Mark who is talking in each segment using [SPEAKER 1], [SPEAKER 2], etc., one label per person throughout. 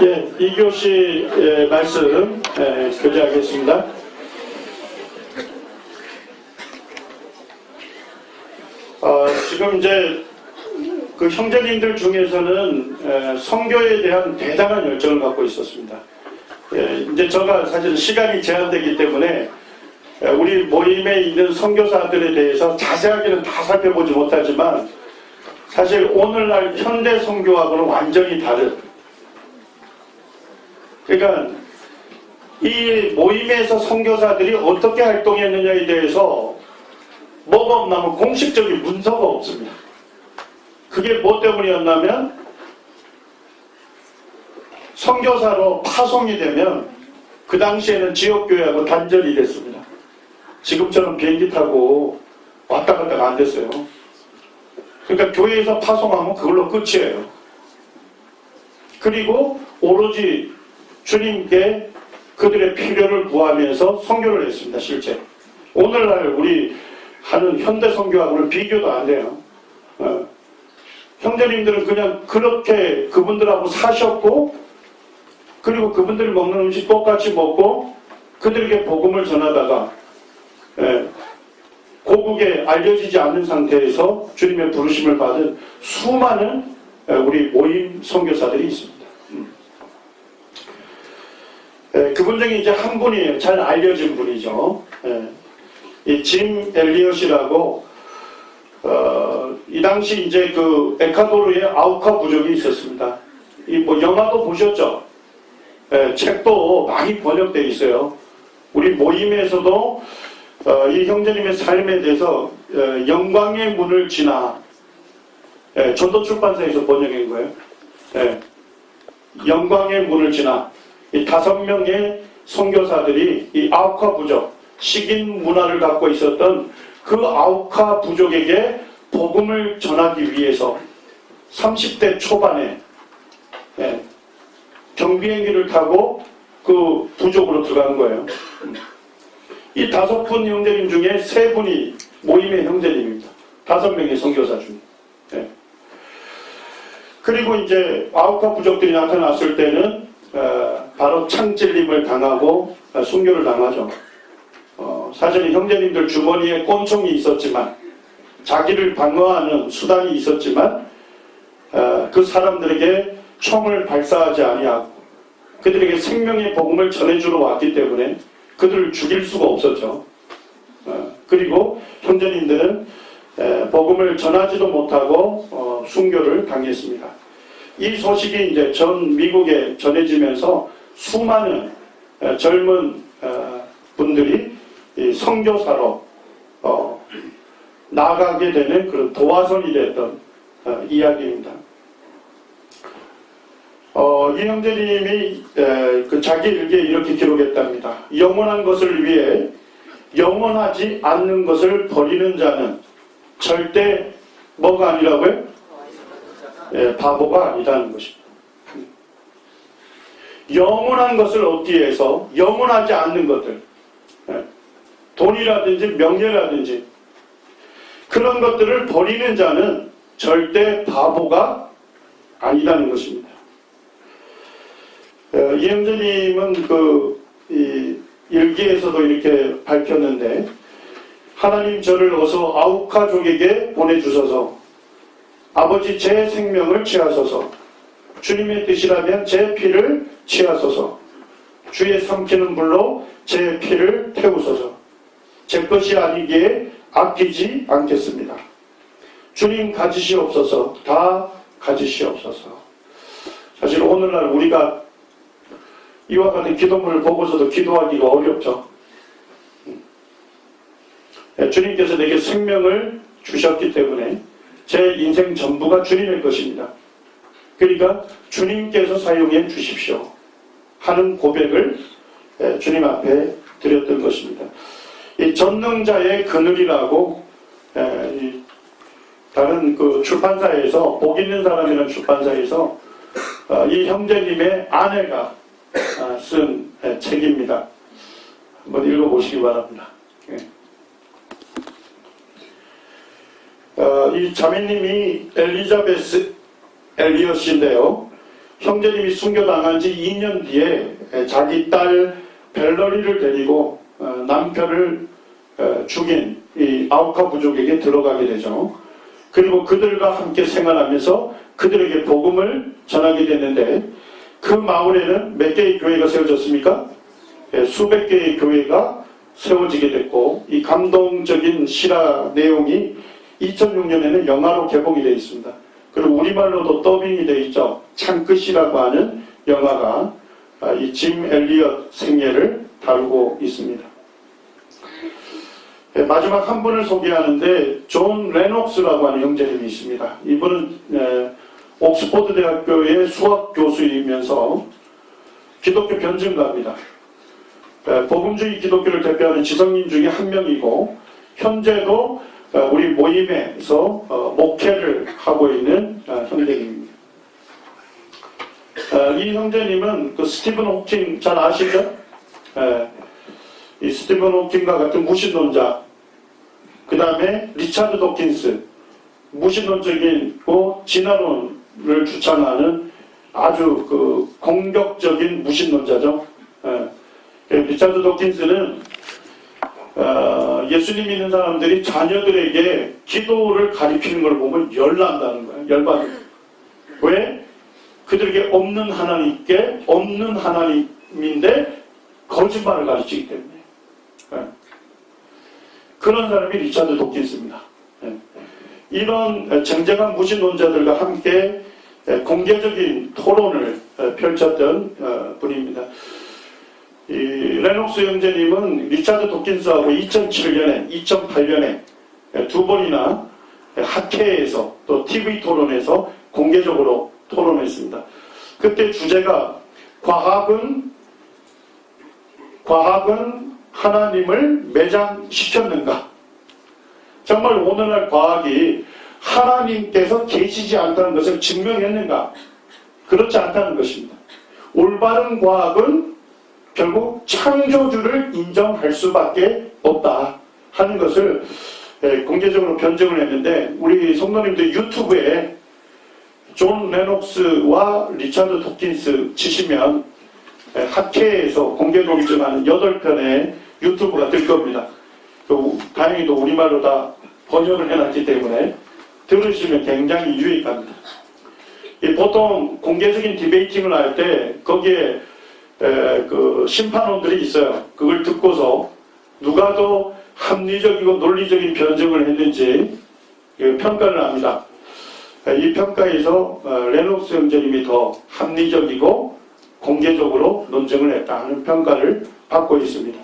[SPEAKER 1] 예, 이교시 말씀 교제하겠습니다. 지금 이제 그 형제님들 중에서는 선교에 대한 대단한 열정을 갖고 있었습니다. 이제 제가 사실 시간이 제한되기 때문에 우리 모임에 있는 선교사들에 대해서 자세하게는 다 살펴보지 못하지만 사실 오늘날 현대 선교하고는 완전히 다른, 그러니까 이 모임에서 선교사들이 어떻게 활동했느냐에 대해서 뭐가 없냐면 공식적인 문서가 없습니다. 그게 뭐 때문이었냐면 선교사로 파송이 되면 그 당시에는 지역교회하고 단절이 됐습니다. 지금처럼 비행기 타고 왔다 갔다가 안 됐어요. 그러니까 교회에서 파송하면 그걸로 끝이에요. 그리고 오로지 주님께 그들의 필요를 구하면서 선교를 했습니다. 실제 오늘날 우리 하는 현대 선교하고는 비교도 안 돼요. 형제님들은 그냥 그렇게 그분들하고 사셨고, 그리고 그분들이 먹는 음식 똑같이 먹고 그들에게 복음을 전하다가 고국에 알려지지 않는 상태에서 주님의 부르심을 받은 수많은 우리 모임 선교사들이 있습니다. 그분 중에 이제 한 분이에요. 잘 알려진 분이죠. 이 짐 엘리엇이라고 이 당시 이제 그 에콰도르에 아우카 부족이 있었습니다. 이 뭐 영화도 보셨죠? 책도 많이 번역되어 있어요. 우리 모임에서도 이 형제님의 삶에 대해서 영광의 문을 지나 전도출판사에서 번역한 거예요. 영광의 문을 지나 이 5명의 선교사들이 이 아우카 부족, 식인 문화를 갖고 있었던 그 아우카 부족에게 복음을 전하기 위해서 30대 초반에 경비행기를 타고 그 부족으로 들어간 거예요. 이 5분 형제님 중에 3분이 모임의 형제님입니다. 5명의 선교사 중에. 그리고 이제 아우카 부족들이 나타났을 때는 바로 창찔림을 당하고 순교를 당하죠. 사실은 형제님들 주머니에 꼰총이 있었지만, 자기를 방어하는 수단이 있었지만 그 사람들에게 총을 발사하지 아니하고 그들에게 생명의 복음을 전해주러 왔기 때문에 그들을 죽일 수가 없었죠. 그리고 형제님들은 복음을 전하지도 못하고 순교를 당했습니다. 이 소식이 이제 전 미국에 전해지면서 수많은 젊은 분들이 이 선교사로 나아가게 되는 그런 도화선이 됐던 이야기입니다. 이 형제님이 그 자기 일기에 이렇게 기록했답니다. 영원한 것을 위해 영원하지 않는 것을 버리는 자는 절대 뭐가 아니라고요? 바보가 아니라는 것입니다. 영원한 것을 얻기 위해서 영원하지 않는 것들, 돈이라든지 명예라든지 그런 것들을 버리는 자는 절대 바보가 아니라는 것입니다. 이 형제님은 이 일기에서도 이렇게 밝혔는데, 하나님 저를 어서 아우카족에게 보내주소서. 아버지 제 생명을 취하소서. 주님의 뜻이라면 제 피를 취하소서. 주의 삼키는 불로 제 피를 태우소서. 제 것이 아니기에 아끼지 않겠습니다. 주님 가지시옵소서. 다 가지시옵소서. 사실 오늘날 우리가 이와 같은 기도문을 보고서도 기도하기가 어렵죠. 주님께서 내게 생명을 주셨기 때문에 제 인생 전부가 주님의 것입니다. 그러니까 주님께서 사용해 주십시오 하는 고백을 주님 앞에 드렸던 것입니다. 이 전능자의 그늘이라고 다른 그 출판사에서, 복 있는 사람이라는 출판사에서 이 형제님의 아내가 쓴 책입니다. 한번 읽어보시기 바랍니다. 이 자매님이 엘리자베스 엘리엇인데요. 형제님이 순교당한 지 2년 뒤에 자기 딸 벨러리를 데리고 남편을 죽인 이 아우카 부족에게 들어가게 되죠. 그리고 그들과 함께 생활하면서 그들에게 복음을 전하게 됐는데, 그 마을에는 몇 개의 교회가 세워졌습니까? 수백 개의 교회가 세워지게 됐고, 이 감동적인 실화 내용이 2006년에는 영화로 개봉이 되어 있습니다. 그리고 우리말로도 더빙이 되어 있죠. 창끝이라고 하는 영화가 이 짐 엘리엇 생애를 다루고 있습니다. 마지막 한 분을 소개하는데, 존 레녹스라고 하는 형제님이 있습니다. 이분은 옥스퍼드 대학교의 수학 교수이면서 기독교 변증가입니다. 복음주의 기독교를 대표하는 지성인 중에 한 명이고, 현재도 우리 모임에서 목회를 하고 있는 형제님입니다. 이 형제님은 그 스티븐 호킹 잘 아시죠? 이 스티븐 호킹과 같은 무신론자, 그 다음에 리차드 도킨스, 무신론적이고 진화론을 주창하는 아주 그 공격적인 무신론자죠. 리차드 도킨스는 예수님 믿는 사람들이 자녀들에게 기도를 가리키는 걸 보면 열난다는 거예요. 열받는 거예요. 왜? 그들에게 없는 하나님께 없는 하나님인데 거짓말을 가르치기 때문에. 그런 사람이 리차드 도킨스입니다. 이런 쟁쟁한 무신론자들과 함께 공개적인 토론을 펼쳤던 분입니다. 이 레녹스 형제님은 리차드 도킨스하고 2007년에, 2008년에 두 번이나 학회에서 또 TV 토론에서 공개적으로 토론했습니다. 그때 주제가 과학은 하나님을 매장시켰는가? 정말 오늘날 과학이 하나님께서 계시지 않다는 것을 증명했는가? 그렇지 않다는 것입니다. 올바른 과학은 결국 창조주를 인정할 수밖에 없다 하는 것을 공개적으로 변증을 했는데, 우리 성도님들 유튜브에 존 레녹스와 리차드 도킨스 치시면 학회에서 공개 녹음하는 8편의 유튜브가 뜰 겁니다. 다행히도 우리말로 다 번역을 해놨기 때문에 들으시면 굉장히 유익합니다. 보통 공개적인 디베이팅을 할 때 거기에 그 심판원들이 있어요. 그걸 듣고서 누가 더 합리적이고 논리적인 변증을 했는지 평가를 합니다. 이 평가에서 레녹스 형제님이 더 합리적이고 공개적으로 논증을 했다 하는 평가를 받고 있습니다.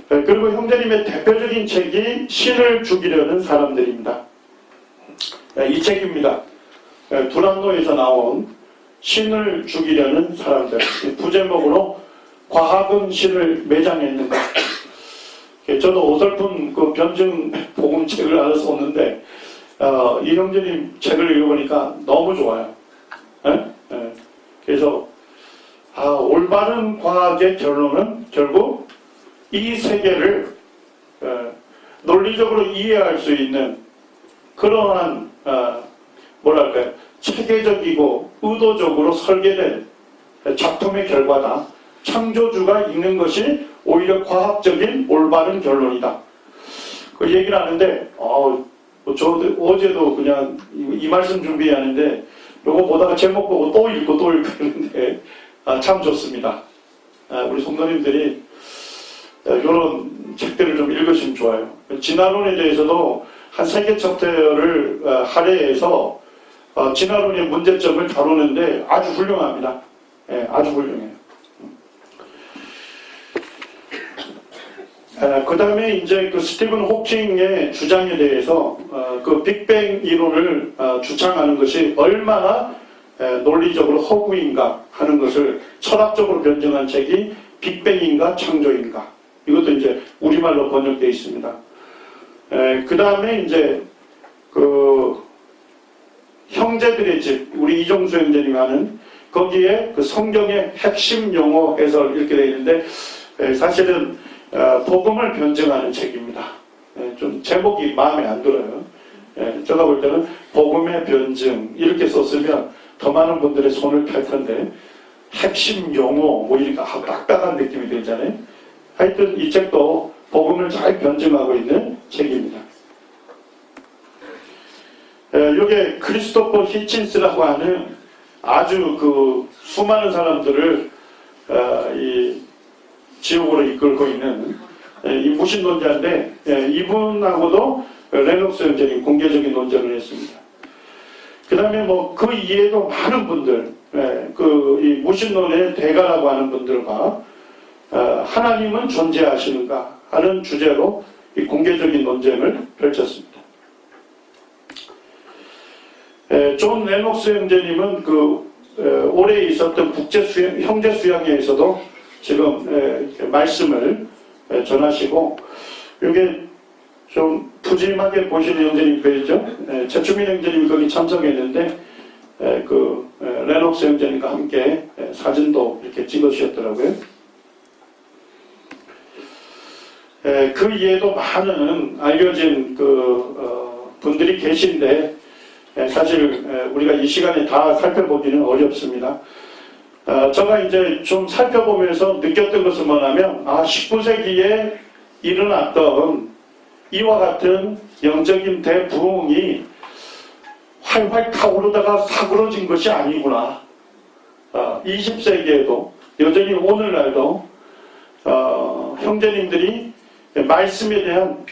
[SPEAKER 1] 그리고 형제님의 대표적인 책이 신을 죽이려는 사람들입니다. 이 책입니다. 두란노에서 나온 신을 죽이려는 사람들. 부제목으로 과학은 신을 매장했는가. 저도 어설픈 그 변증 복음책을 하나 썼는데 이 형제님 책을 읽어보니까 너무 좋아요. 그래서 올바른 과학의 결론은 결국 이 세계를 논리적으로 이해할 수 있는 그러한 뭐랄까요, 체계적이고 의도적으로 설계된 작품의 결과다. 창조주가 있는 것이 오히려 과학적인 올바른 결론이다. 그 얘기를 하는데 저도 어제도 그냥 이 말씀 준비하는데 요거 보다가 제목 보고 또 읽고 했는데 참 좋습니다. 우리 성도님들이 이런 책들을 좀 읽으시면 좋아요. 진화론에 대해서도 한 3개 챕터를 할애해서 진화론의 문제점을 다루는데 아주 훌륭합니다. 아주 훌륭해요. 그 다음에 이제 그 스티븐 호킹의 주장에 대해서 그 빅뱅 이론을 주창하는 것이 얼마나 논리적으로 허구인가 하는 것을 철학적으로 변증한 책이 빅뱅인가 창조인가. 이것도 이제 우리말로 번역되어 있습니다. 그 다음에 이제 그 형제들의 집, 우리 이종수 형제님이 하는 거기에 그 성경의 핵심 용어 해설 이렇게 되어 있는데 사실은 복음을 변증하는 책입니다. 좀 제목이 마음에 안 들어요. 제가 볼 때는 복음의 변증 이렇게 썼으면 더 많은 분들의 손을 펼 텐데 핵심 용어 뭐 이렇게 딱딱한 느낌이 들잖아요. 하여튼 이 책도 복음을 잘 변증하고 있는 책입니다. 이게 크리스토퍼 히친스라고 하는 아주 그 수많은 사람들을 이 지옥으로 이끌고 있는 이 무신론자인데 이분하고도 레녹스 형제님 공개적인 논쟁을 했습니다. 그 다음에 뭐 그 이외에도 많은 분들 그 이 무신론의 대가라고 하는 분들과 하나님은 존재하시는가 하는 주제로 이 공개적인 논쟁을 펼쳤습니다. 존 레녹스 형제님은 그 올해 있었던 형제 수양회에서도 지금 말씀을 전하시고, 이게 좀 푸짐하게 보시는 형제님 보이죠? 최추민 형제님이 거기 참석했는데 그 레녹스 형제님과 함께 사진도 이렇게 찍으셨더라고요. 그 이외에도 많은 알려진 그 분들이 계신데 사실 우리가 이 시간에 다 살펴보기는 어렵습니다. 제가 이제 좀 살펴보면서 느꼈던 것은 뭐냐면 19세기에 일어났던 이와 같은 영적인 대부흥이 활활 타오르다가 사그러진 것이 아니구나. 20세기에도 여전히 오늘날도 형제님들이 말씀에 대한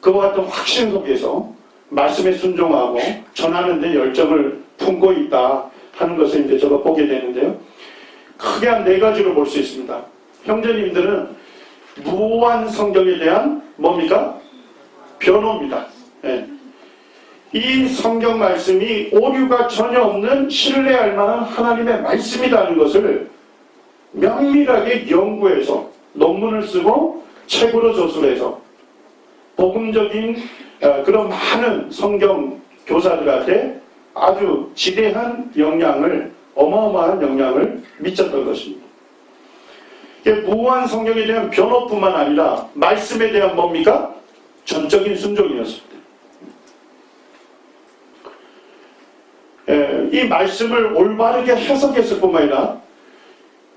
[SPEAKER 1] 그와 같은 확신 속에서 말씀에 순종하고 전하는 데 열정을 품고 있다 하는 것을 이제 제가 보게 되는데요. 크게 한 4가지로 볼 수 있습니다. 형제님들은 무한 성경에 대한 뭡니까? 변호입니다. 이 성경 말씀이 오류가 전혀 없는 신뢰할 만한 하나님의 말씀이라는 것을 면밀하게 연구해서 논문을 쓰고 책으로 저술해서 복음적인 그런 많은 성경 교사들한테 아주 지대한 영향을, 어마어마한 영향을 미쳤던 것입니다. 무한 성경에 대한 변호뿐만 아니라 말씀에 대한 뭡니까? 전적인 순종이었습니다. 이 말씀을 올바르게 해석했을 뿐만 아니라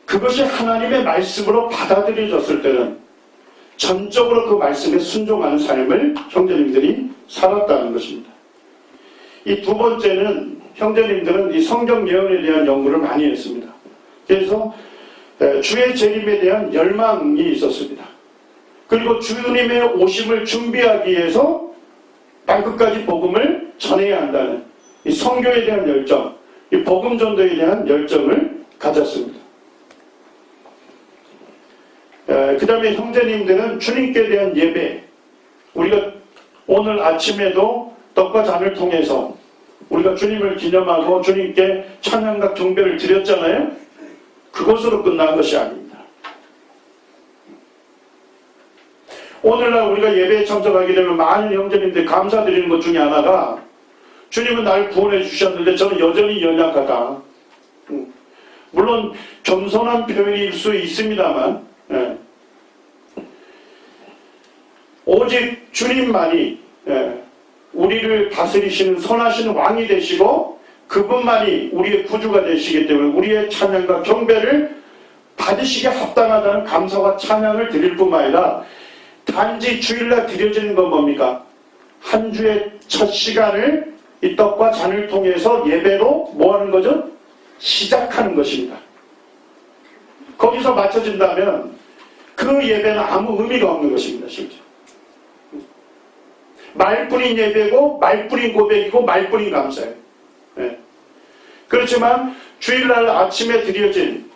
[SPEAKER 1] 그것이 하나님의 말씀으로 받아들여졌을 때는 전적으로 그 말씀에 순종하는 삶을 형제님들이 살았다는 것입니다. 이 두 번째는 형제님들은 이 성경 예언에 대한 연구를 많이 했습니다. 그래서 주의 재림에 대한 열망이 있었습니다. 그리고 주님의 오심을 준비하기 위해서 땅끝까지 복음을 전해야 한다는 이 선교에 대한 열정, 이 복음 전도에 대한 열정을 가졌습니다. 그 다음에 형제님들은 주님께 대한 예배, 우리가 오늘 아침에도 떡과 잔을 통해서 우리가 주님을 기념하고 주님께 찬양과 경배를 드렸잖아요. 그것으로 끝난 것이 아닙니다. 오늘날 우리가 예배에 참석하게 되면 많은 형제님들이 감사드리는 것 중에 하나가 주님은 나를 구원해 주셨는데 저는 여전히 연약하다. 물론 겸손한 표현일 수 있습니다만 오직 주님만이 우리를 다스리시는 선하신 왕이 되시고 그분만이 우리의 구주가 되시기 때문에 우리의 찬양과 경배를 받으시기에 합당하다는 감사와 찬양을 드릴 뿐만 아니라 단지 주일날 드려지는 건 뭡니까? 한 주의 첫 시간을 이 떡과 잔을 통해서 예배로 뭐 하는 거죠? 시작하는 것입니다. 거기서 맞춰진다면 그 예배는 아무 의미가 없는 것입니다. 실제 말뿐인 예배고 말뿐인 고백이고 말뿐인 감사예요. 그렇지만 주일날 아침에 드려진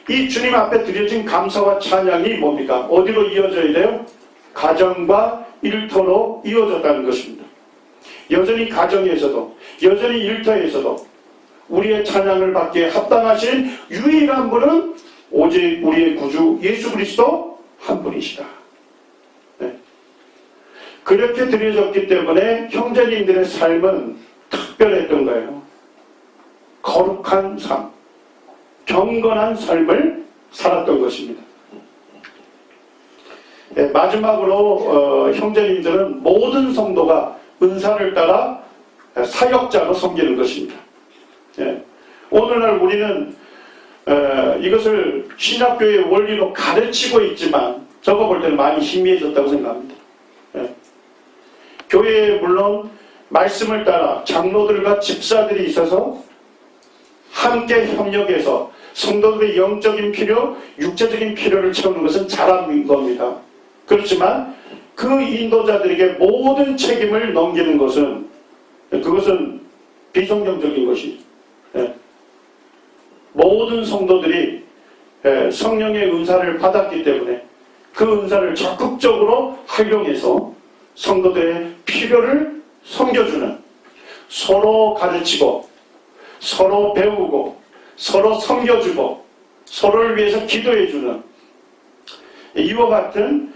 [SPEAKER 1] 이 주님 앞에 드려진 감사와 찬양이 뭡니까? 어디로 이어져야 돼요? 가정과 일터로 이어졌다는 것입니다. 여전히 가정에서도 여전히 일터에서도 우리의 찬양을 받기에 합당하신 유일한 분은 오직 우리의 구주 예수 그리스도 한 분이시다. 그렇게 드려졌기 때문에 형제님들의 삶은 특별했던 거예요. 거룩한 삶, 경건한 삶을 살았던 것입니다. 마지막으로 형제님들은 모든 성도가 은사를 따라 사역자로 섬기는 것입니다. 예. 오늘날 우리는 이것을 신학교의 원리로 가르치고 있지만 저거 볼 때는 많이 희미해졌다고 생각합니다. 예. 교회에 물론 말씀을 따라 장로들과 집사들이 있어서 함께 협력해서 성도들의 영적인 필요, 육체적인 필요를 채우는 것은 잘한 겁니다. 그렇지만 그 인도자들에게 모든 책임을 넘기는 것은 그것은 비성경적인 것이죠. 예. 모든 성도들이 성령의 은사를 받았기 때문에 그 은사를 적극적으로 활용해서 성도들의 필요를 섬겨주는, 서로 가르치고 서로 배우고 서로 섬겨주고 서로를 위해서 기도해주는 이와 같은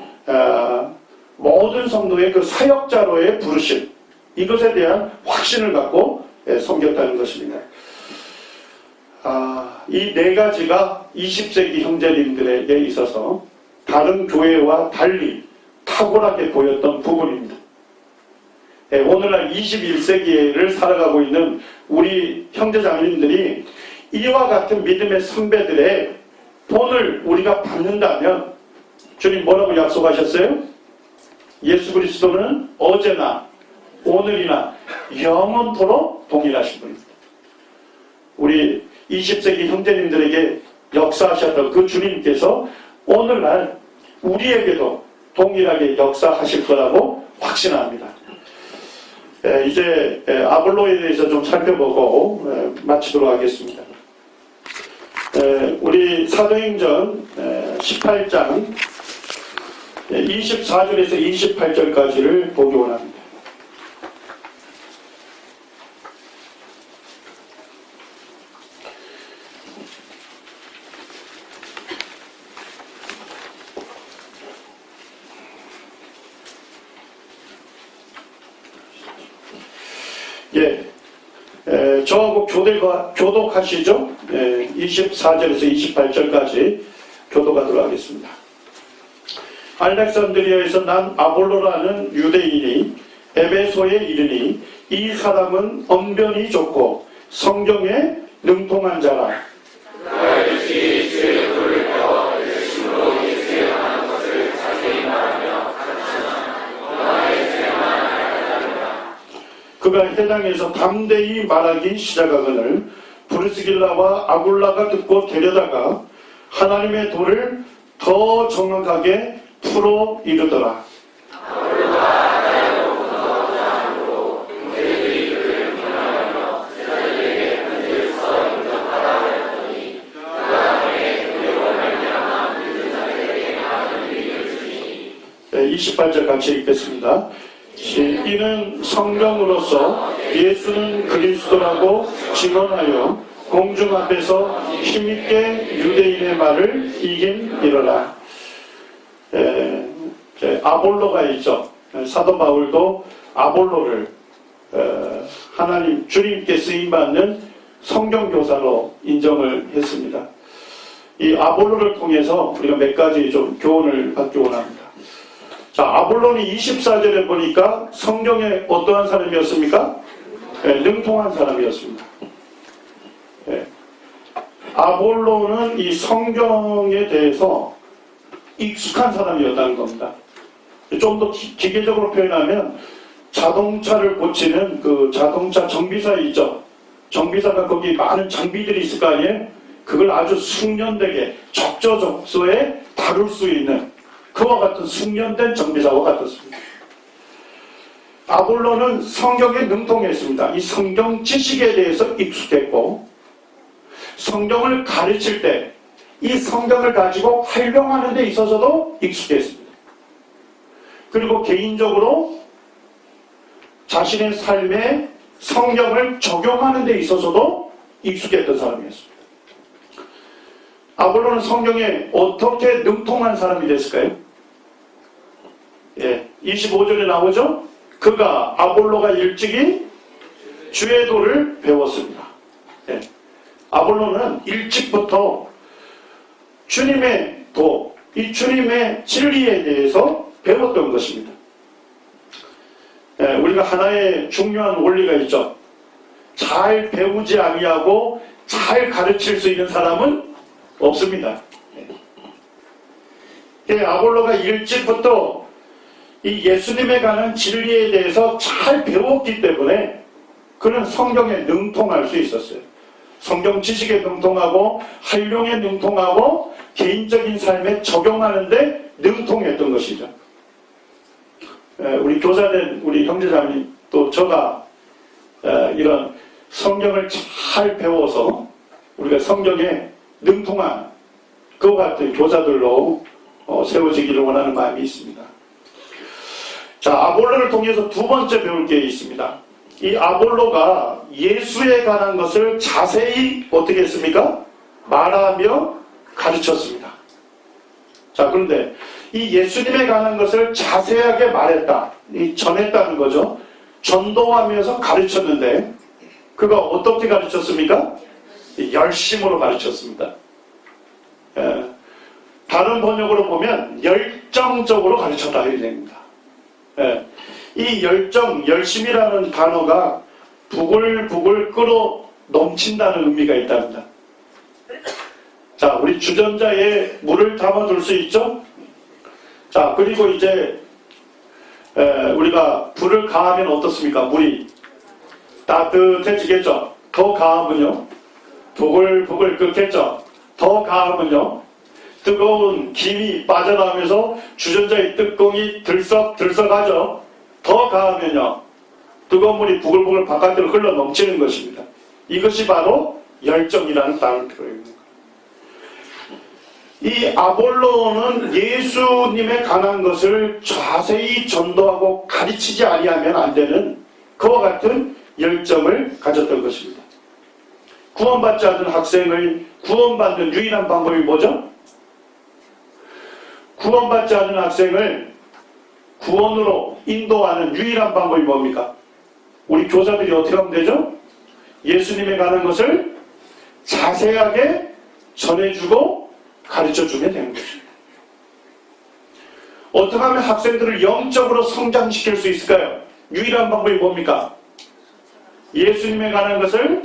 [SPEAKER 1] 모든 성도의 그 사역자로의 부르심, 이것에 대한 확신을 갖고 섬겼다는 것입니다. 이 네 가지가 20세기 형제님들에게 있어서 다른 교회와 달리 탁월하게 보였던 부분입니다. 오늘날 21세기를 살아가고 있는 우리 형제자매님들이 이와 같은 믿음의 선배들의 본을 우리가 받는다면 주님 뭐라고 약속하셨어요? 예수 그리스도는 어제나 오늘이나 영원토록 동일하신 분입니다. 우리 20세기 형제님들에게 역사하셨던 그 주님께서 오늘날 우리에게도 동일하게 역사하실 거라고 확신합니다. 이제 아볼로에 대해서 좀 살펴보고 마치도록 하겠습니다. 우리 사도행전 18장 24절에서 28절까지를 보기 원합니다. 저하고 교독하시죠? 24절에서 28절까지 교독하도록 하겠습니다. 알렉산드리아에서 난 아볼로라는 유대인이 에베소에 이르니 이 사람은 언변이 좋고 성경에 능통한 자라. 그가 해당에서 담대히 말하기 시작하거늘 브리스길라와 아굴라가 듣고 데려다가 하나님의 도를 더 정확하게 풀어 이르더라. 네, 28절 같이 읽겠습니다. 이는 성령으로서 예수는 그리스도라고 증언하여 공중 앞에서 힘있게 유대인의 말을 이긴이러라. 아볼로가 있죠. 사도 바울도 아볼로를 하나님 주님께 쓰임받는 성경교사로 인정을 했습니다. 이 아볼로를 통해서 우리가 몇 가지 좀 교훈을 받기 원합니다. 자, 아볼로는 24절에 보니까 성경에 어떠한 사람이었습니까? 능통한 사람이었습니다. 아볼로는 이 성경에 대해서 익숙한 사람이었다는 겁니다. 좀 더 기계적으로 표현하면 자동차를 고치는 그 자동차 정비사 있죠. 정비사가 거기 많은 장비들이 있을 거 아니에요? 그걸 아주 숙련되게 적저적소에 다룰 수 있는 그와 같은 숙련된 정비사와 같았습니다. 아볼로는 성경에 능통했습니다. 이 성경 지식에 대해서 익숙했고 성경을 가르칠 때 이 성경을 가지고 활용하는 데 있어서도 익숙했습니다. 그리고 개인적으로 자신의 삶에 성경을 적용하는 데 있어서도 익숙했던 사람이었습니다. 아볼로는 성경에 어떻게 능통한 사람이 됐을까요? 25절에 나오죠? 그가 아볼로가 일찍이 주의 도를 배웠습니다. 아볼로는 일찍부터 주님의 도, 이 주님의 진리에 대해서 배웠던 것입니다. 우리가 하나의 중요한 원리가 있죠. 잘 잘 배우지 아니하고 잘 가르칠 수 있는 사람은 없습니다. 아볼로가 일찍부터 이 예수님에 관한 진리에 대해서 잘 배웠기 때문에 그는 성경에 능통할 수 있었어요. 성경 지식에 능통하고 활용에 능통하고 개인적인 삶에 적용하는데 능통했던 것이죠. 우리 교사된 우리 형제자매님 또 저가 이런 성경을 잘 배워서 우리가 성경에 능통한 그와 같은 교사들로 세워지기를 원하는 마음이 있습니다. 자, 아볼로를 통해서 두 번째 배울 게 있습니다. 이 아볼로가 예수에 관한 것을 자세히 어떻게 했습니까? 말하며 가르쳤습니다. 자, 그런데 이 예수님에 관한 것을 자세하게 말했다, 전했다는 거죠. 전도하면서 가르쳤는데 그가 어떻게 가르쳤습니까? 열심으로 가르쳤습니다. 다른 번역으로 보면 열정적으로 가르쳤다 이렇게 됩니다. 이 열심이라는 단어가 부글부글 끓어 넘친다는 의미가 있답니다. 자, 우리 주전자에 물을 담아둘 수 있죠? 자, 그리고 이제 우리가 불을 가하면 어떻습니까? 물이 따뜻해지겠죠? 더 가하면요? 부글부글 끓겠죠? 더 가하면요? 뜨거운 김이 빠져나오면서 주전자의 뚜껑이 들썩들썩하죠. 더 가하면요, 뜨거운 물이 부글부글 바깥으로 흘러 넘치는 것입니다. 이것이 바로 열정이라는 단어를 들어있는 거예요. 이 아볼로는 예수님에 관한 것을 자세히 전도하고 가르치지 아니하면 안 되는 그와 같은 열정을 가졌던 것입니다. 구원받지 않은 학생을 구원받는 유일한 방법이 뭐죠? 구원받지 않은 학생을 구원으로 인도하는 유일한 방법이 뭡니까? 우리 교사들이 어떻게 하면 되죠? 예수님에 관한 것을 자세하게 전해주고 가르쳐주면 되는 것입니다. 어떻게 하면 학생들을 영적으로 성장시킬 수 있을까요? 유일한 방법이 뭡니까? 예수님에 관한 것을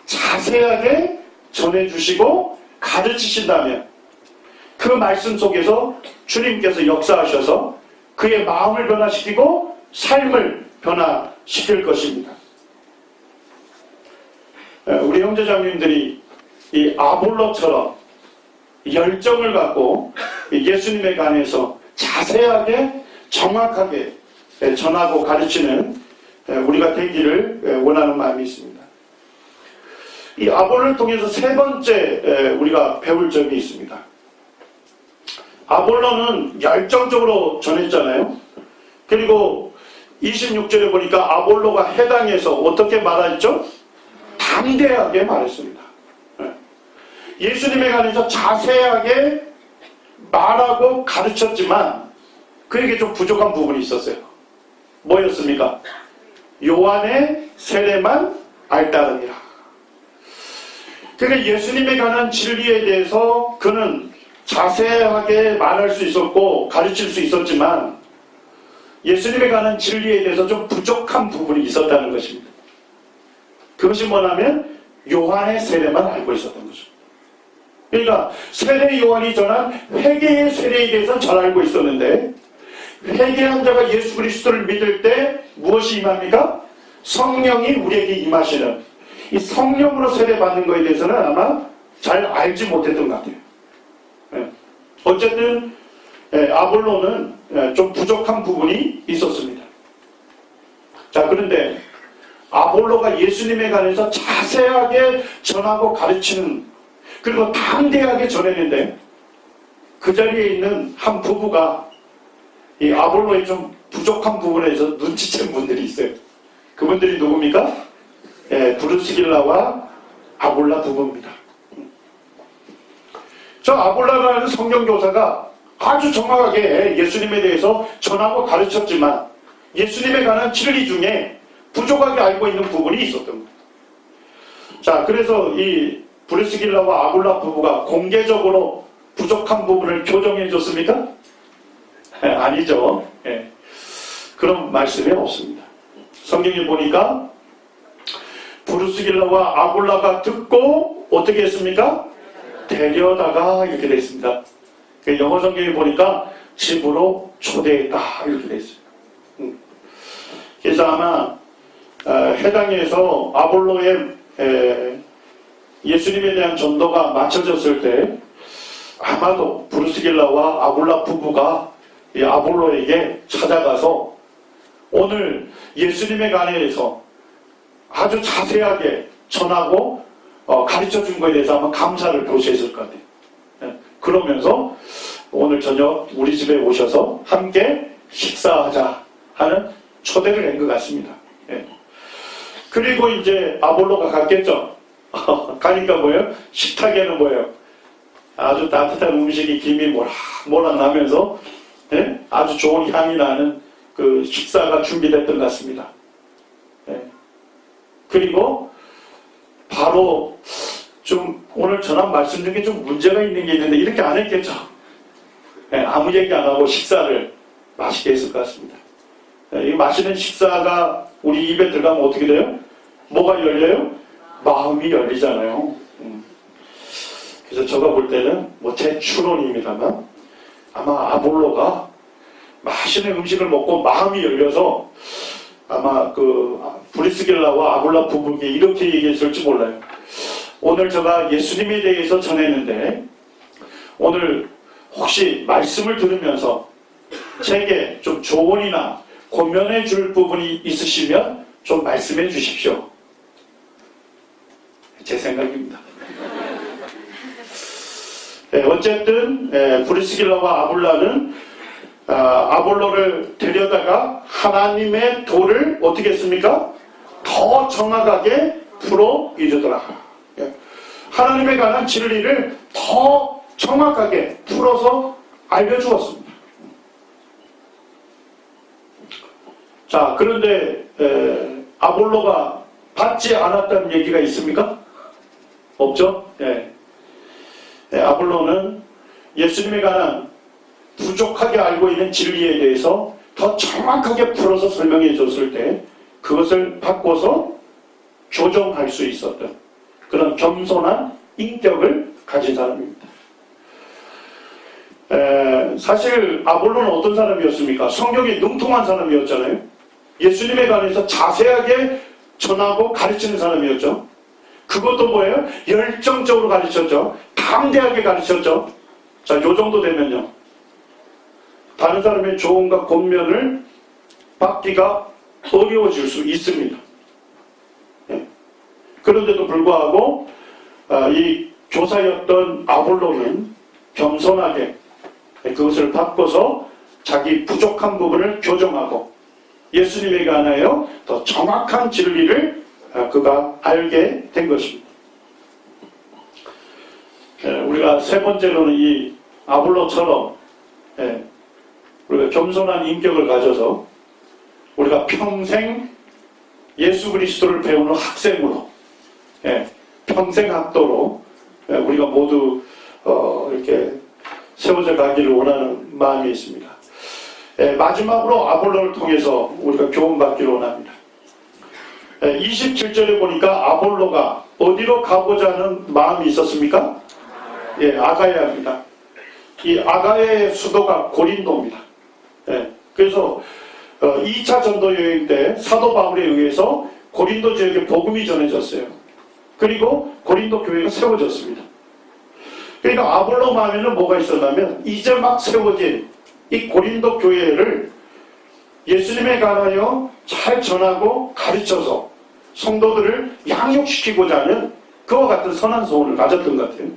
[SPEAKER 1] 자세하게 전해주시고 가르치신다면 그 말씀 속에서 주님께서 역사하셔서 그의 마음을 변화시키고 삶을 변화시킬 것입니다. 우리 형제자매님들이 이 아볼로처럼 열정을 갖고 예수님에 관해서 자세하게 정확하게 전하고 가르치는 우리가 되기를 원하는 마음이 있습니다. 이 아볼로를 통해서 세 번째 우리가 배울 점이 있습니다. 아볼로는 열정적으로 전했잖아요. 그리고 26절에 보니까 아볼로가 해당해서 어떻게 말했죠? 담대하게 말했습니다. 예수님에 관해서 자세하게 말하고 가르쳤지만 그에게 좀 부족한 부분이 있었어요. 뭐였습니까? 요한의 세례만 알따르니라. 그러니까 예수님에 관한 진리에 대해서 그는 자세하게 말할 수 있었고 가르칠 수 있었지만 예수님에 관한 진리에 대해서 좀 부족한 부분이 있었다는 것입니다. 그것이 뭐냐면 요한의 세례만 알고 있었던 거죠. 그러니까 세례 요한이 전한 회개의 세례에 대해서는 잘 알고 있었는데 회개한 자가 예수 그리스도를 믿을 때 무엇이 임합니까? 성령이 우리에게 임하시는 이 성령으로 세례받는 것에 대해서는 아마 잘 알지 못했던 것 같아요. 어쨌든 아볼로는 좀 부족한 부분이 있었습니다. 자, 그런데 아볼로가 예수님에 관해서 자세하게 전하고 가르치는 그리고 담대하게 전했는데 그 자리에 있는 한 부부가 이 아볼로의 좀 부족한 부분에 대해서 눈치챈 분들이 있어요. 그분들이 누굽니까? 브루스길라와 아볼라 부부입니다. 저 아볼라라는 성경교사가 아주 정확하게 예수님에 대해서 전하고 가르쳤지만 예수님에 관한 진리 중에 부족하게 알고 있는 부분이 있었던 겁니다. 자, 그래서 이 브루스길라와 아볼라 부부가 공개적으로 부족한 부분을 교정해 줬습니까? 아니죠. 그런 말씀이 없습니다. 성경에 보니까 브루스길라와 아굴라가 듣고 어떻게 했습니까? 데려다가 이렇게 되어 있습니다. 영어 성경에 보니까 집으로 초대했다 이렇게 되어 있어요. 그래서 아마 해당에서 아볼로의 예수님에 대한 전도가 맞춰졌을 때 아마도 브루스길라와 아굴라 부부가 이 아볼로에게 찾아가서 오늘 예수님에 관해서 아주 자세하게 전하고 가르쳐 준 것에 대해서 아마 감사를 표시했을 것 같아요. 그러면서 오늘 저녁 우리 집에 오셔서 함께 식사하자 하는 초대를 한 것 같습니다. 그리고 이제 아볼로가 갔겠죠. 가니까 뭐예요? 식탁에는 뭐예요? 아주 따뜻한 음식이 김이 모락 나면서 아주 좋은 향이 나는 그 식사가 준비됐던 것 같습니다. 그리고 바로 좀 오늘 전한 말씀 중에 좀 문제가 있는 게 있는데 이렇게 안 했겠죠. 아무 얘기 안 하고 식사를 맛있게 했을 것 같습니다. 이 맛있는 식사가 우리 입에 들어가면 어떻게 돼요? 뭐가 열려요? 마음이 열리잖아요. 그래서 제가 볼 때는 제 추론입니다만 아마 아볼로가 맛있는 음식을 먹고 마음이 열려서 아마 그 브리스길라와 아굴라 부부에게 이렇게 얘기했을지 몰라요. 오늘 제가 예수님에 대해서 전했는데 오늘 혹시 말씀을 들으면서 제게 좀 조언이나 고면해 줄 부분이 있으시면 좀 말씀해 주십시오. 제 생각입니다. 어쨌든 브리스길라와 아굴라는 아볼로를 데려다가 하나님의 도를 어떻게 했습니까? 더 정확하게 풀어 이르더라. 하나님에 관한 진리를 더 정확하게 풀어서 알려주었습니다. 자, 그런데 아볼로가 받지 않았다는 얘기가 있습니까? 없죠? 아볼로는 예수님에 관한 부족하게 알고 있는 진리에 대해서 더 정확하게 풀어서 설명해 줬을 때 그것을 바꿔서 교정할 수 있었던 그런 겸손한 인격을 가진 사람입니다. 사실 아볼로는 어떤 사람이었습니까? 성경에 능통한 사람이었잖아요. 예수님에 관해서 자세하게 전하고 가르치는 사람이었죠. 그것도 뭐예요? 열정적으로 가르쳤죠. 담대하게 가르쳤죠. 자, 요 정도 되면요. 다른 사람의 조언과 권면을 받기가 어려워질 수 있습니다. 그런데도 불구하고 이 교사였던 아볼로는 겸손하게 그것을 바꿔서 자기 부족한 부분을 교정하고 예수님에 관하여 더 정확한 진리를 그가 알게 된 것입니다. 우리가 세 번째로는 이 아볼로처럼 우리가 겸손한 인격을 가져서 우리가 평생 예수 그리스도를 배우는 학생으로 평생 학도로 우리가 모두 이렇게 세워져 가기를 원하는 마음이 있습니다. 마지막으로 아볼로를 통해서 우리가 교훈받기를 원합니다. 27절에 보니까 아볼로가 어디로 가고자 하는 마음이 있었습니까? 아가야입니다. 이 아가야의 수도가 고린도입니다. 그래서 2차 전도 여행 때 사도 바울에 의해서 고린도 지역에 복음이 전해졌어요. 그리고 고린도 교회가 세워졌습니다. 그러니까 아볼로 마음에는 뭐가 있었냐면 이제 막 세워진 이 고린도 교회를 예수님에 관하여 잘 전하고 가르쳐서 성도들을 양육시키고자 하는 그와 같은 선한 소원을 가졌던 것 같아요.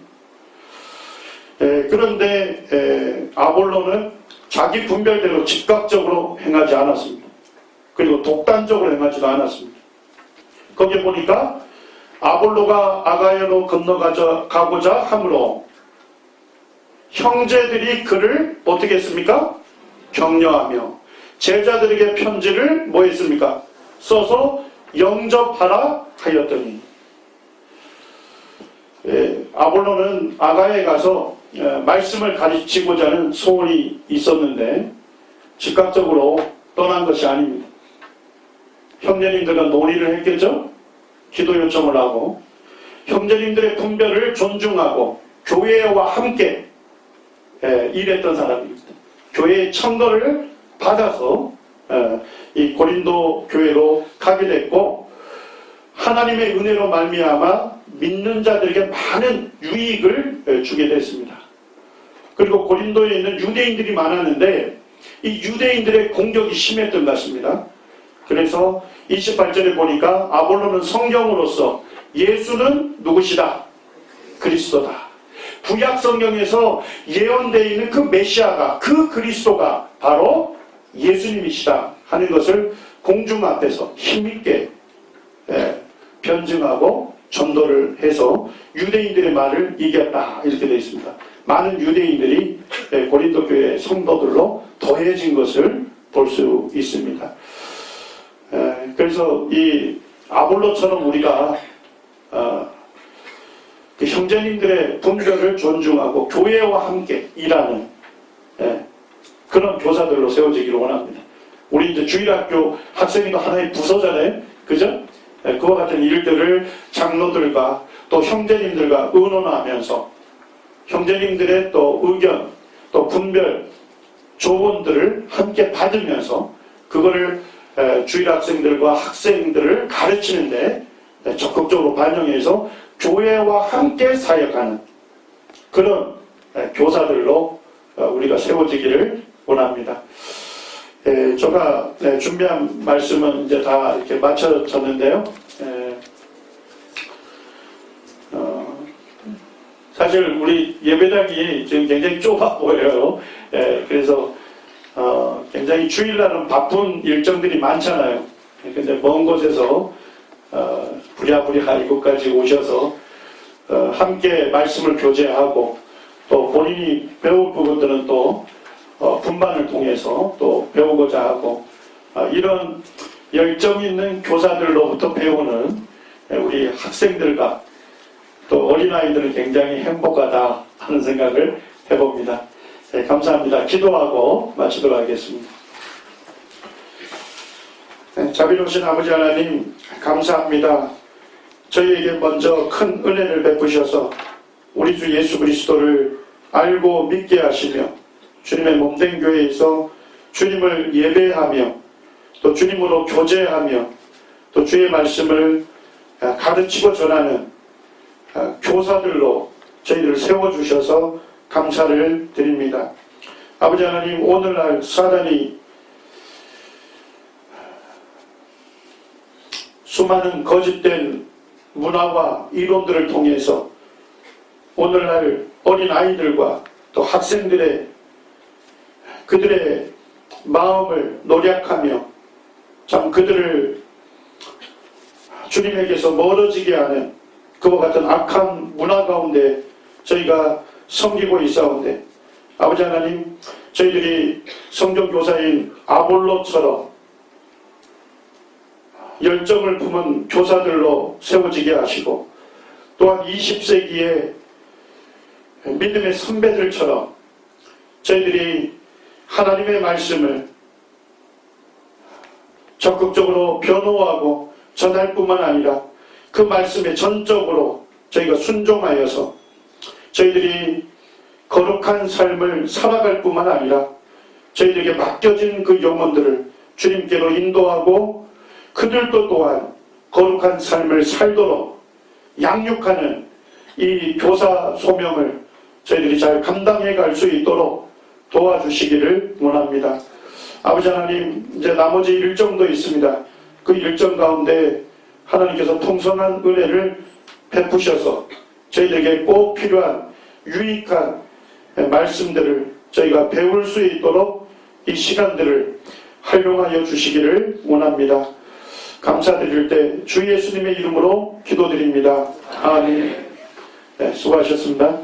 [SPEAKER 1] 그런데 아볼로는 자기 분별대로 즉각적으로 행하지 않았습니다. 그리고 독단적으로 행하지도 않았습니다. 거기에 보니까 아볼로가 아가야로 건너가고자 함으로 형제들이 그를 어떻게 했습니까? 격려하며 제자들에게 편지를 뭐 했습니까? 써서 영접하라 하였더니 아볼로는 아가야에 가서 말씀을 가르치고자 하는 소원이 있었는데 즉각적으로 떠난 것이 아닙니다. 형제님들과 논의를 했겠죠? 기도 요청을 하고 형제님들의 분별을 존중하고 교회와 함께 일했던 사람입니다. 교회의 청거를 받아서 이 고린도 교회로 가게 됐고 하나님의 은혜로 말미암아 믿는 자들에게 많은 유익을 주게 됐습니다. 그리고 고린도에 있는 유대인들이 많았는데 이 유대인들의 공격이 심했던 것 같습니다. 그래서 28절에 보니까 아볼로는 성경으로서 예수는 누구시다? 그리스도다. 구약 성경에서 예언되어 있는 그 메시아가, 그 그리스도가 바로 예수님이시다 하는 것을 공중 앞에서 힘있게 변증하고 전도를 해서 유대인들의 말을 이겼다 이렇게 되어 있습니다. 많은 유대인들이 고린도 교회 성도들로 더해진 것을 볼 수 있습니다. 그래서 이 아볼로처럼 우리가 그 형제님들의 분별을 존중하고 교회와 함께 일하는 그런 교사들로 세워지기를 원합니다. 우리 이제 주일학교 학생회도 하나의 부서잖아요. 그죠? 그와 같은 일들을 장로들과 또 형제님들과 의논하면서 형제님들의 또 의견, 또 분별, 조언들을 함께 받으면서 그거를 주일학생들과 학생들을 가르치는데 적극적으로 반영해서 교회와 함께 사역하는 그런 교사들로 우리가 세워지기를 원합니다. 제가 준비한 말씀은 이제 다 이렇게 마쳐졌는데요. 사실 우리 예배당이 지금 굉장히 좁아 보여요. 그래서 굉장히 주일날은 바쁜 일정들이 많잖아요. 근데 먼 곳에서 부랴부랴 이곳까지 오셔서 함께 말씀을 교제하고 또 본인이 배울 부분들은 또 분반을 통해서 또 배우고자 하고 이런 열정 있는 교사들로부터 배우는 우리 학생들과 또 어린아이들은 굉장히 행복하다 하는 생각을 해봅니다. 감사합니다. 기도하고 마치도록 하겠습니다. 자비로우신 아버지 하나님 감사합니다. 저희에게 먼저 큰 은혜를 베푸셔서 우리 주 예수 그리스도를 알고 믿게 하시며 주님의 몸된 교회에서 주님을 예배하며 또 주님으로 교제하며 또 주의 말씀을 가르치고 전하는 교사들로 저희들을 세워주셔서 감사를 드립니다. 아버지 하나님 오늘날 사단이 수많은 거짓된 문화와 이론들을 통해서 오늘날 어린아이들과 또 학생들의 그들의 마음을 노략하며 참 그들을 주님에게서 멀어지게 하는 그와 같은 악한 문화 가운데 저희가 섬기고 있사온데 아버지 하나님 저희들이 성경교사인 아볼로처럼 열정을 품은 교사들로 세워지게 하시고 또한 20세기의 믿음의 선배들처럼 저희들이 하나님의 말씀을 적극적으로 변호하고 전할 뿐만 아니라 그 말씀에 전적으로 저희가 순종하여서 저희들이 거룩한 삶을 살아갈 뿐만 아니라 저희들에게 맡겨진 그 영혼들을 주님께로 인도하고 그들도 또한 거룩한 삶을 살도록 양육하는 이 교사 소명을 저희들이 잘 감당해 갈 수 있도록 도와주시기를 원합니다. 아버지 하나님 이제 나머지 일정도 있습니다. 그 일정 가운데 하나님께서 풍성한 은혜를 베푸셔서 저희들에게 꼭 필요한 유익한 말씀들을 저희가 배울 수 있도록 이 시간들을 활용하여 주시기를 원합니다. 감사드릴 때 주 예수님의 이름으로 기도드립니다. 아멘. 네, 수고하셨습니다.